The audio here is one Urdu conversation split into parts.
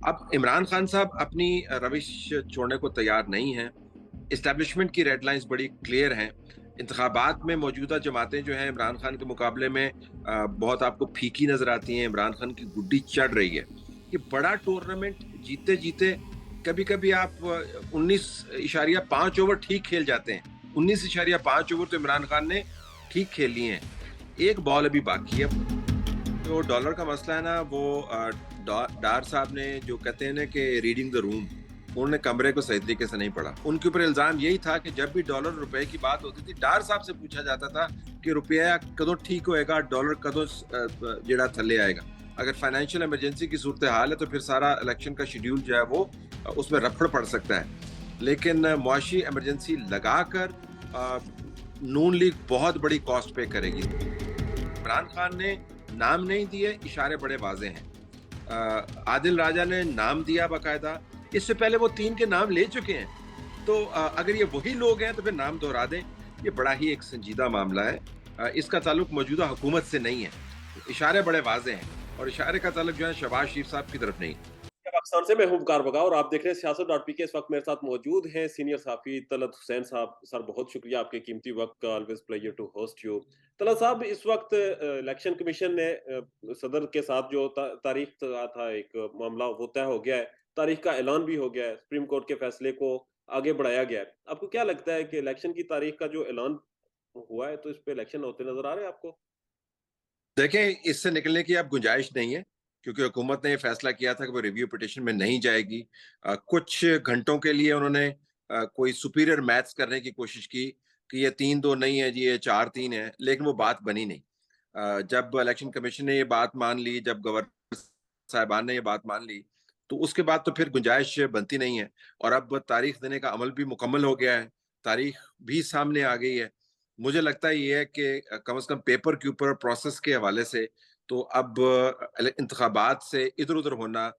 اب عمران خان صاحب اپنی روش چھوڑنے کو تیار نہیں ہیں. اسٹیبلشمنٹ کی ریڈ لائنز بڑی کلیئر ہیں. انتخابات میں موجودہ جماعتیں جو ہیں عمران خان کے مقابلے میں بہت آپ کو پھیکی نظر آتی ہیں. عمران خان کی گڈی چڑھ رہی ہے. یہ بڑا ٹورنامنٹ جیتے جیتے کبھی کبھی آپ 19.5 اوور ٹھیک کھیل جاتے ہیں. 19.5 اوور تو عمران خان نے ٹھیک کھیل لیے ہیں. ایک بال ابھی باقی ہے. جو ڈالر کا مسئلہ ہے نا وہ ڈار صاحب نے جو کہتے ہیں نا کہ ریڈنگ دا روم، انہوں نے کمرے کو صحیح طریقے سے نہیں پڑھا. ان کے اوپر الزام یہی تھا کہ جب بھی ڈالر روپے کی بات ہوتی تھی ڈار صاحب سے پوچھا جاتا تھا کہ روپیہ کدوں ٹھیک ہوئے گا، ڈالر کدوں جڑا تھلے آئے گا. اگر فائنینشیل ایمرجنسی کی صورتحال ہے تو پھر سارا الیکشن کا شیڈیول جو ہے وہ اس میں رفڑ پڑ سکتا ہے. لیکن معاشی ایمرجنسی لگا کر نون لیگ بہت بڑی کاسٹ پے کرے گی. عمران خان نے نام نہیں دیے، اشارے بڑے واضح ہیں. عادل راجہ نے نام دیا باقاعدہ. اس سے پہلے وہ 3 کے نام لے چکے ہیں. تو اگر یہ وہی لوگ ہیں تو پھر نام دہرا دیں. یہ بڑا ہی ایک سنجیدہ معاملہ ہے. اس کا تعلق موجودہ حکومت سے نہیں ہے. اشارے بڑے واضح ہیں اور اشارے کا تعلق جو ہے شہباز شریف صاحب کی طرف نہیں. پاکستان سے میں ہوں وقار بگا اور آپ دیکھ رہے ہیں سیاست ڈاٹ پی کے. اس وقت میرے ساتھ موجود ہیں سینئر صحافی طلعت حسین صاحب. سر بہت شکریہ آپ کے قیمتی وقت کا. Always pleasure to host you. Talat صاحب، اس وقت الیکشن کمیشن نے صدر کے ساتھ جو تاریخ تھا ایک معاملہ وہ طے ہو گیا ہے، تاریخ کا اعلان بھی ہو گیا ہے، سپریم کورٹ کے فیصلے کو آگے بڑھایا گیا ہے. آپ کو کیا لگتا ہے کہ الیکشن کی تاریخ کا جو اعلان ہوا ہے تو اس پہ الیکشن ہوتے نظر آ رہے ہیں آپ کو؟ دیکھیں، اس سے نکلنے کی اب گنجائش نہیں ہے کیونکہ حکومت نے یہ فیصلہ کیا تھا کہ وہ ریویو پٹیشن میں نہیں جائے گی. کچھ گھنٹوں کے لیے انہوں نے کوئی سپیریئر میتھس کرنے کی کوشش کی کہ یہ 3-2 نہیں ہے جی، یہ 4-3 ہے، لیکن وہ بات بنی نہیں. جب الیکشن کمیشن نے یہ بات مان لی، جب گورنر صاحبان نے یہ بات مان لی، تو اس کے بعد تو پھر گنجائش بنتی نہیں ہے. اور اب تاریخ دینے کا عمل بھی مکمل ہو گیا ہے، تاریخ بھی سامنے آ گئی ہے. مجھے لگتا ہے یہ ہے کہ کم از کم پیپر کے اوپر پروسیس کے حوالے سے تو اب انتخابات سے ادھر ادھر ہونا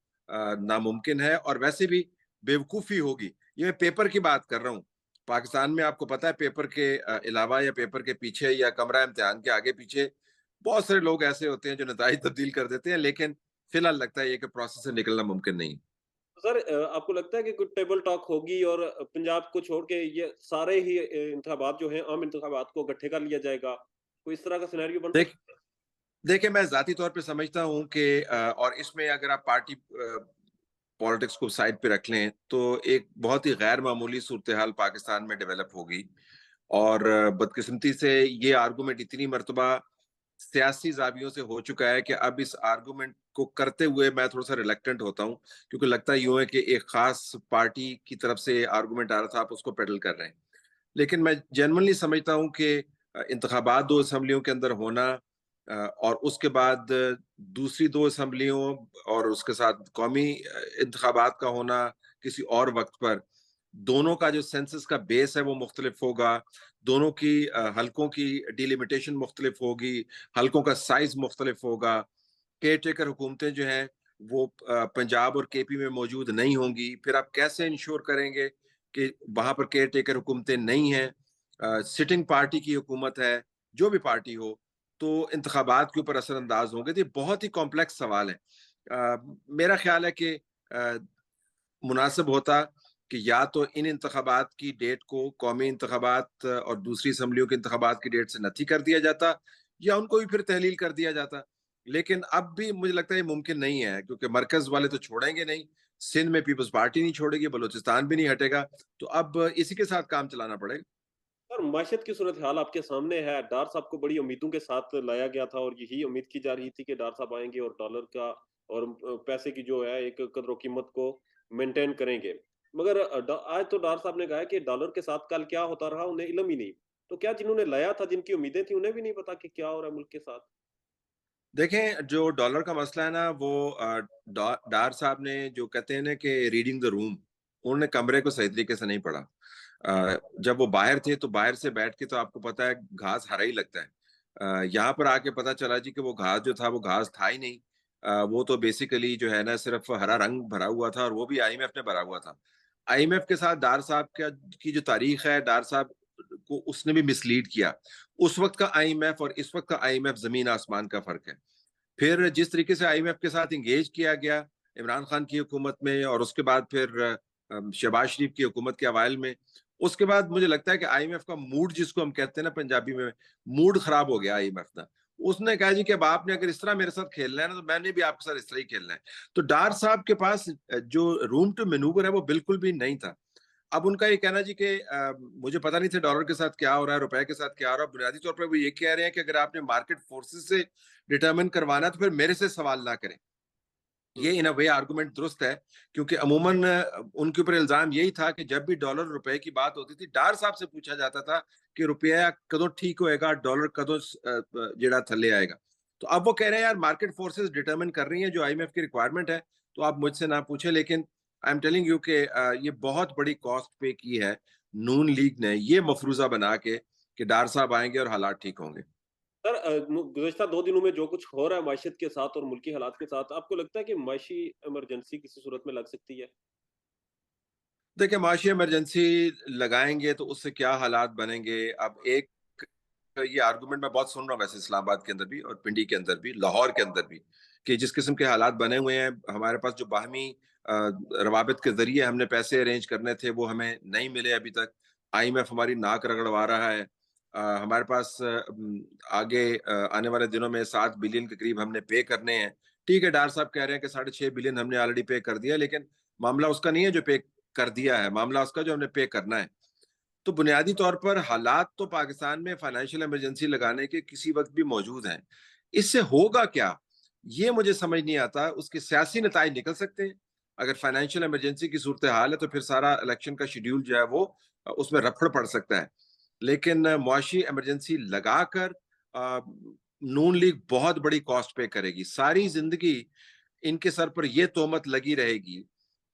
ناممکن ہے. اور ویسے بھی بیوقوفی ہوگی. یہ میں پیپر کی بات کر رہا ہوں. پاکستان میں آپ کو پتا ہے پیپر کے علاوہ یا پیپر کے پیچھے یا کمرہ امتحان کے آگے پیچھے بہت سارے لوگ ایسے ہوتے ہیں جو نتائج تبدیل کر دیتے ہیں. لیکن فی الحال لگتا ہے یہ کہ پروسیس سے نکلنا ممکن نہیں. سر، آپ کو لگتا ہے کہ کوئی ٹیبل ٹاک ہوگی اور پنجاب کو چھوڑ کے یہ سارے ہی انتخابات جو ہیں عام انتخابات کو اکٹھے کر لیا جائے گا؟ کوئی اس طرح کا سینیریو بن دیکھ سکتا دیکھیں، میں ذاتی طور پہ سمجھتا ہوں کہ اور اس میں اگر آپ پارٹی پالیٹکس کو سائڈ پہ رکھ لیں تو ایک بہت ہی غیر معمولی صورتحال پاکستان میں ڈیولپ ہوگی. اور بدقسمتی سے یہ آرگومنٹ اتنی مرتبہ سیاسی زاویوں سے ہو چکا ہے کہ اب اس آرگومنٹ کو کرتے ہوئے میں تھوڑا سا ریلیکٹنٹ ہوتا ہوں، کیونکہ لگتا یوں ہے کہ ایک خاص پارٹی کی طرف سے آرگومنٹ آ رہا تھا، آپ اس کو پیڈل کر رہے ہیں. لیکن میں جنرلی سمجھتا ہوں کہ انتخابات 2 اسمبلیوں کے اندر ہونا اور اس کے بعد دوسری 2 اسمبلیوں اور اس کے ساتھ قومی انتخابات کا ہونا کسی اور وقت پر، دونوں کا جو سینسس کا بیس ہے وہ مختلف ہوگا. دونوں کی حلقوں کی ڈیلیمیٹیشن مختلف ہوگی، حلقوں کا سائز مختلف ہوگا. کیئر ٹیکر حکومتیں جو ہیں وہ پنجاب اور کے پی میں موجود نہیں ہوں گی. پھر آپ کیسے انشور کریں گے کہ وہاں پر کیئر ٹیکر حکومتیں نہیں ہیں؟ سٹنگ پارٹی کی حکومت ہے، جو بھی پارٹی ہو، تو انتخابات کے اوپر اثر انداز ہوں گے. تو یہ بہت ہی کمپلیکس سوال ہے. میرا خیال ہے کہ مناسب ہوتا کہ یا تو ان انتخابات کی ڈیٹ کو قومی انتخابات اور دوسری اسمبلیوں کے انتخابات کی ڈیٹ سے نتھی کر دیا جاتا، یا ان کو بھی پھر تحلیل کر دیا جاتا. لیکن اب بھی مجھے لگتا ہے یہ ممکن نہیں ہے کیونکہ مرکز والے تو چھوڑیں گے نہیں. سندھ میں پیپلز پارٹی نہیں چھوڑے گی، بلوچستان بھی نہیں ہٹے گا. تو اب اسی کے ساتھ کام چلانا پڑے گا. سر، معیشت کی صورتحال آپ کے سامنے ہے. ڈار صاحب کو بڑی امیدوں کے ساتھ لایا گیا تھا اور یہی امید کی جا رہی تھی کہ ڈار صاحب آئیں گے اور ڈالر کا اور پیسے کی جو ہے ایک قدر و قیمت کو مینٹین کریں گے. مگر آج تو ڈار صاحب نے کہا ہے کہ ڈالر کے ساتھ کل کیا ہوتا رہا انہیں علم ہی نہیں. تو کیا جنہوں نے لایا تھا، جن کی امیدیں تھیں، انہیں بھی نہیں پتا کہ کیا ہو رہا ہے ملک کے ساتھ؟ دیکھیں، جو ڈالر کا مسئلہ ہے نا وہ ڈار صاحب نے جو کہتے ہیں نا کہ ریڈنگ دا روم، انہوں نے کمرے کو صحیح طریقے سے نہیں پڑھا. جب وہ باہر تھے تو باہر سے بیٹھ کے تو آپ کو پتا ہے گھاس ہرا ہی لگتا ہے. یہاں پر آ کے پتا چلا جی کہ وہ گھاس جو تھا وہ گھاس تھا ہی نہیں. وہ تو بیسیکلی جو ہے نا صرف ہرا رنگ بھرا ہوا تھا، اور وہ بھی آئی ایم ایف نے بھرا ہوا تھا. آئی ایم ایف کے ساتھ ڈار صاحب کی جو تاریخ ہے، ڈار صاحب کو اس نے بھی مسلیڈ کیا. اس وقت کا آئی ایم ایف اور اس وقت کا آئی ایم ایف زمین آسمان کا فرق ہے. پھر جس طریقے سے آئی ایم ایف کے ساتھ انگیج کیا گیا عمران خان کی حکومت میں اور اس کے بعد پھر شہباز شریف کی حکومت کے اوائل میں. اس کے بعد مجھے لگتا ہے کہ آئی ایم ایف کا موڈ جس کو ہم کہتے ہیں نا پنجابی میں, موڈ خراب ہو گیا آئی ایم ایف کا. اس نے کہا جی کہ اب آپ نے اگر اس طرح میرے ساتھ کھیلنا ہے نا تو میں نے بھی آپ کے ساتھ اس طرح ہی کھیلنا ہے. تو ڈار صاحب کے پاس جو روم ٹو مینوور ہے وہ بالکل بھی نہیں تھا. اب ان کا یہ کہنا جی کہ مجھے پتا نہیں تھا ڈالر کے ساتھ کیا ہو رہا ہے, روپے کے ساتھ کیا ہو رہا ہے. بنیادی طور پر وہ یہ کہہ رہے ہیں کہ اگر آپ نے مارکیٹ فورسز سے ڈٹرمن کروانا ہے تو پھر میرے سے سوال نہ کریں. یہ ان اے وے آرگومنٹ درست ہے, کیونکہ عموماً ان کے اوپر الزام یہی تھا کہ جب بھی ڈالر روپے کی بات ہوتی تھی ڈار صاحب سے پوچھا جاتا تھا کہ روپیہ کدو ٹھیک ہوئے گا, ڈالر کدو جڑا تھلے آئے گا. تو اب وہ کہہ رہے ہیں یار مارکیٹ فورسز ڈٹرمن کر رہی ہیں جو آئی ایم ایف کی ریکوائرمنٹ ہے, تو آپ مجھ سے نہ پوچھیں. لیکن آئی ایم ٹیلنگ یو کہ یہ بہت بڑی کاسٹ پے کی ہے نون لیگ نے یہ مفروضہ بنا کے کہ ڈار صاحب آئیں گے اور حالات ٹھیک ہوں گے. سر گزشتہ 2 دنوں میں جو کچھ ہو رہا ہے معیشت کے ساتھ اور ملکی حالات کے ساتھ, آپ کو لگتا ہے کہ معاشی ایمرجنسی کسی صورت میں لگ سکتی ہے؟ دیکھیں معاشی ایمرجنسی لگائیں گے تو اس سے کیا حالات بنیں گے. اب ایک یہ آرگومنٹ میں بہت سن رہا ہوں ویسے اسلام آباد کے اندر بھی اور پنڈی کے اندر بھی, لاہور کے اندر بھی, کہ جس قسم کے حالات بنے ہوئے ہیں ہمارے پاس جو باہمی روابط کے ذریعے ہم نے پیسے ارینج کرنے تھے وہ ہمیں نہیں ملے ابھی تک. آئی ایم ایف ہماری ناک رگڑوا رہا ہے. ہمارے پاس آگے آنے والے دنوں میں 7 بلین کے قریب ہم نے پے کرنے ہیں. ٹھیک ہے ڈار صاحب کہہ رہے ہیں کہ 6.5 بلین ہم نے آلریڈی پے کر دیا, لیکن معاملہ اس کا نہیں ہے جو پے کر دیا ہے, معاملہ اس کا جو ہم نے پے کرنا ہے. تو بنیادی طور پر حالات تو پاکستان میں فائنینشیل ایمرجنسی لگانے کے کسی وقت بھی موجود ہیں. اس سے ہوگا کیا یہ مجھے سمجھ نہیں آتا. اس کے سیاسی نتائج نکل سکتے ہیں. اگر فائنینشیل ایمرجنسی کی صورتحال ہے تو پھر سارا الیکشن کا شیڈیول جو ہے وہ اس میں رفڑ پڑ سکتا ہے. لیکن معاشی ایمرجنسی لگا کر نون لیگ بہت بڑی کاسٹ پے کرے گی. ساری زندگی ان کے سر پر یہ تہمت لگی رہے گی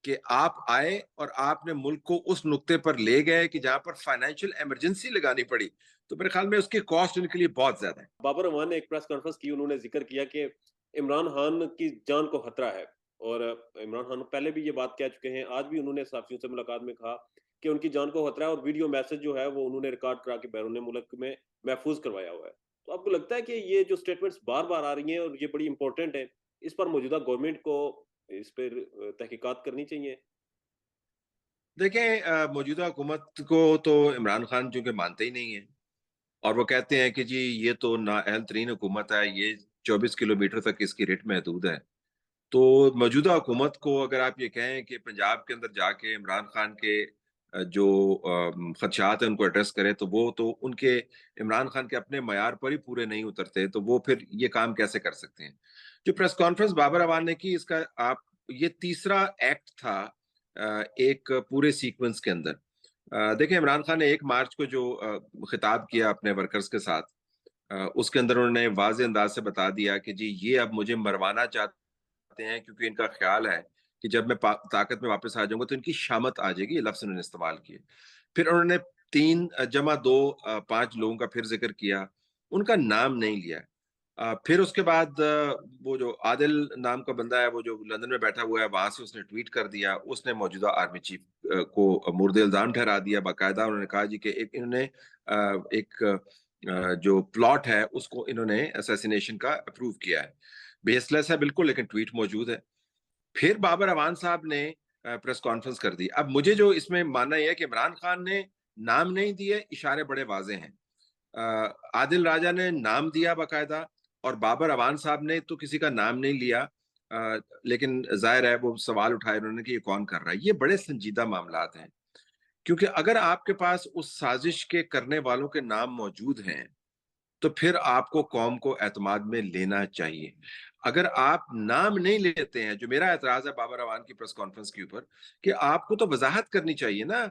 کہ آپ آئے اور آپ نے ملک کو اس نقطے پر لے گئے کہ جہاں پر فائنینشیل ایمرجنسی لگانی پڑی. تو میرے خیال میں اس کی کاسٹ ان کے لیے بہت زیادہ ہے. بابر اعوان نے ایک پریس کانفرنس کی, انہوں نے ذکر کیا کہ عمران خان کی جان کو خطرہ ہے, اور عمران خان پہلے بھی یہ بات کہہ چکے ہیں. آج بھی انہوں نے صحافیوں سے ملاقات میں کہا کہ ان کی جان کو خطرہ ہے, اور ویڈیو میسج جو ہے وہ انہوں نے ریکارڈ کرا کے بیرون ملک میں محفوظ کروایا ہوا ہے. تو آپ کو لگتا ہے کہ یہ جو سٹیٹمنٹس بار بار آ رہی ہیں اور یہ بڑی امپورٹنٹ ہیں, اس پر موجودہ گورنمنٹ کو اس پر تحقیقات کرنی چاہیے؟ دیکھیں موجودہ حکومت کو تو عمران خان چونکہ مانتے ہی نہیں ہیں, اور وہ کہتے ہیں کہ جی یہ تو نااہل ترین حکومت ہے, یہ 24 کلومیٹر تک اس کی ریٹ محدود ہے. تو موجودہ حکومت کو اگر آپ یہ کہیں کہ پنجاب کے اندر جا کے عمران خان کے جو خدشات ہیں ان کو ایڈریس کرے, تو وہ تو ان کے عمران خان کے اپنے معیار پر ہی پورے نہیں اترتے, تو وہ پھر یہ کام کیسے کر سکتے ہیں. جو پریس کانفرنس بابر اعوان نے کی, اس کا آپ یہ تیسرا ایکٹ تھا ایک پورے سیکوینس کے اندر. دیکھیں عمران خان نے 1 مارچ کو جو خطاب کیا اپنے ورکرز کے ساتھ, اس کے اندر انہوں نے واضح انداز سے بتا دیا کہ جی یہ اب مجھے مروانا چاہتے ہیں, کیونکہ ان کا خیال ہے کہ جب میں طاقت میں واپس آ جاؤں گا تو ان کی شامت آ جائے گی. یہ لفظ انہوں نے استعمال کیے. پھر انہوں نے 3 جمع 2 5 لوگوں کا پھر ذکر کیا, ان کا نام نہیں لیا. پھر اس کے بعد وہ جو عادل نام کا بندہ ہے وہ جو لندن میں بیٹھا ہوا ہے, وہاں سے اس نے ٹویٹ کر دیا, اس نے موجودہ آرمی چیف کو مورد الزام ٹھہرا دیا. باقاعدہ انہوں نے کہا جی کہ انہوں نے ایک جو پلاٹ ہے اس کو انہوں نے اسیسینیشن کا اپروو کیا ہے. بیس لیس ہے بالکل, لیکن ٹویٹ موجود ہے. پھر بابر اعوان صاحب نے پریس کانفرنس کر دی. اب مجھے جو اس میں ماننا یہ ہے کہ عمران خان نے نام نہیں دیے, اشارے بڑے واضح ہیں. عادل راجہ نے نام دیا باقاعدہ, اور بابر اعوان صاحب نے تو کسی کا نام نہیں لیا, لیکن ظاہر ہے وہ سوال اٹھائے انہوں نے کہ یہ کون کر رہا ہے. یہ بڑے سنجیدہ معاملات ہیں, کیونکہ اگر آپ کے پاس اس سازش کے کرنے والوں کے نام موجود ہیں تو پھر آپ کو قوم کو اعتماد میں لینا چاہیے. اگر آپ نام نہیں لیتے ہیں, جو میرا اعتراض ہے بابر اعوان کی پریس کانفرنس کے اوپر, کہ آپ کو تو وضاحت کرنی چاہیے نا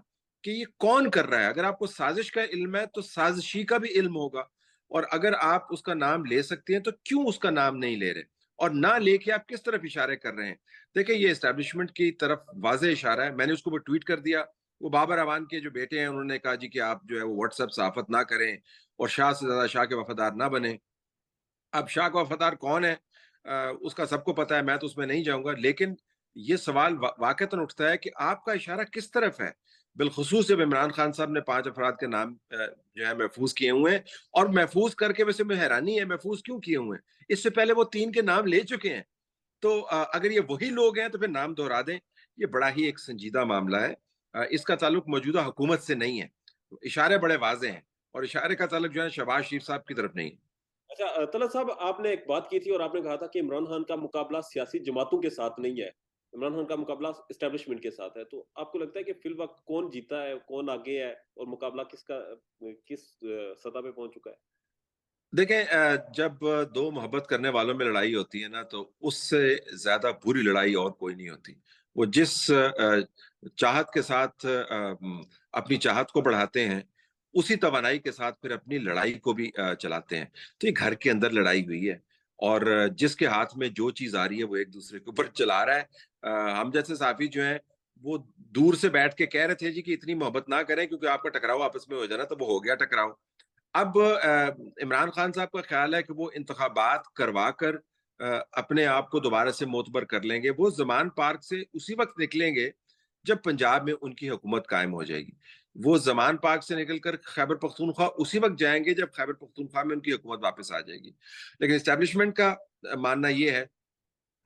کہ یہ کون کر رہا ہے. اگر آپ کو سازش کا علم ہے تو سازشی کا بھی علم ہوگا, اور اگر آپ اس کا نام لے سکتے ہیں تو کیوں اس کا نام نہیں لے رہے, اور نہ لے کے آپ کس طرف اشارے کر رہے ہیں. دیکھیں یہ اسٹیبلشمنٹ کی طرف واضح اشارہ ہے. میں نے اس کو ٹویٹ کر دیا. وہ بابر اعوان کے جو بیٹے ہیں انہوں نے کہا جی کہ آپ جو ہے وہ واٹس ایپ صحافت نہ کریں اور شاہ سے زیادہ شاہ کے وفادار نہ بنیں. اب شاہ کا وفادار کون ہے اس کا سب کو پتا ہے, میں تو اس میں نہیں جاؤں گا. لیکن یہ سوال واقعتاً اٹھتا ہے کہ آپ کا اشارہ کس طرف ہے, بالخصوص جب عمران خان صاحب نے 5 افراد کے نام جو ہے محفوظ کیے ہوئے ہیں, اور محفوظ کر کے ویسے میں حیرانی ہے محفوظ کیوں کیے ہوئے ہیں. اس سے پہلے وہ 3 کے نام لے چکے ہیں. تو اگر یہ وہی لوگ ہیں تو پھر نام دہرا دیں، یہ بڑا ہی ایک سنجیدہ معاملہ ہے۔ اس کا تعلق موجودہ حکومت سے نہیں ہے، اشارے بڑے واضح ہیں، اور اشارے کا تعلق جو ہے شہباز شریف صاحب کی طرف نہیں ہے۔ اچھا طلعت صاحب آپ نے ایک بات کی تھی اور آپ نے کہا تھا کہ عمران خان کا مقابلہ سیاسی جماعتوں کے ساتھ نہیں ہے، عمران خان کا مقابلہ اسٹیبلشمنٹ کے ساتھ ہے، تو آپ کو لگتا ہے کہ فی الوقت کون جیتا ہے، کون آگے ہے اور مقابلہ کس کا کس سطح پہ پہنچ چکا ہے؟ دیکھیں جب دو محبت کرنے والوں میں لڑائی ہوتی ہے نا، تو اس سے زیادہ بری لڑائی اور کوئی نہیں ہوتی۔ وہ جس چاہت کے ساتھ اپنی چاہت کو بڑھاتے ہیں، اسی توانائی کے ساتھ پھر اپنی لڑائی کو بھی چلاتے ہیں۔ تو یہ گھر کے اندر لڑائی ہوئی ہے، اور جس کے ہاتھ میں جو چیز آ رہی ہے وہ ایک دوسرے کے اوپر چلا رہا ہے۔ ہم جیسے صحافی جو ہیں وہ دور سے بیٹھ کے کہہ رہے تھے جی کہ اتنی محبت نہ کریں کیونکہ آپ کا ٹکراؤ آپس میں ہو جانا، تو وہ ہو گیا ٹکراؤ۔ اب عمران خان صاحب کا خیال ہے کہ وہ انتخابات کروا کر اپنے آپ کو دوبارہ سے معتبر کر لیں گے۔ وہ زمان پارک سے اسی وقت نکلیں گے جب پنجاب میں ان کی حکومت قائم ہو جائے گی۔ وہ زمان پارک سے نکل کر خیبر پختونخوا اسی وقت جائیں گے جب خیبر پختونخوا میں ان کی حکومت واپس آ جائے گی۔ لیکن اسٹیبلشمنٹ کا ماننا یہ ہے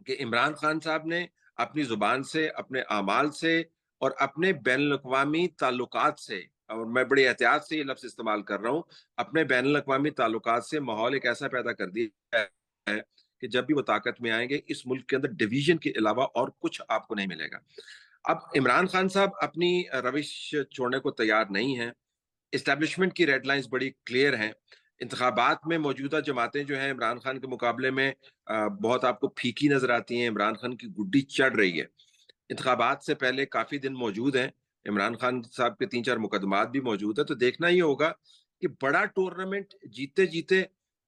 کہ عمران خان صاحب نے اپنی زبان سے، اپنے اعمال سے اور اپنے بین الاقوامی تعلقات سے، اور میں بڑی احتیاط سے یہ لفظ استعمال کر رہا ہوں، اپنے بین الاقوامی تعلقات سے ماحول ایک ایسا پیدا کر دیا ہے کہ جب بھی وہ طاقت میں آئیں گے اس ملک کے اندر ڈویژن کے علاوہ اور کچھ آپ کو نہیں ملے گا۔ اب عمران خان صاحب اپنی روش چھوڑنے کو تیار نہیں ہیں۔ اسٹیبلشمنٹ کی ریڈ لائنز بڑی کلیئر ہیں۔ انتخابات میں موجودہ جماعتیں جو ہیں عمران خان کے مقابلے میں بہت آپ کو پھیکی نظر آتی ہیں۔ عمران خان کی گڈی چڑھ رہی ہے۔ انتخابات سے پہلے کافی دن موجود ہیں، عمران خان صاحب کے 3-4 مقدمات بھی موجود ہیں، تو دیکھنا یہ ہوگا کہ بڑا ٹورنامنٹ جیتے جیتے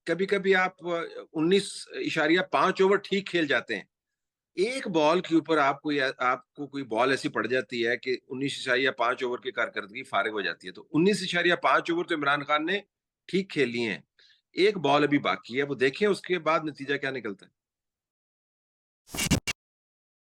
کبھی کبھی آپ 19.5 اوور ٹھیک کھیل جاتے ہیں، ایک بال کے اوپر آپ کو کوئی بال ایسی پڑ جاتی ہے کہ 19.5 اوور کی کارکردگی فارغ ہو جاتی ہے۔ تو 19.5 اوور تو عمران خان نے ٹھیک کھیل لیے ہیں، ایک بال ابھی باقی ہے، وہ دیکھیں اس کے بعد نتیجہ کیا نکلتا ہے۔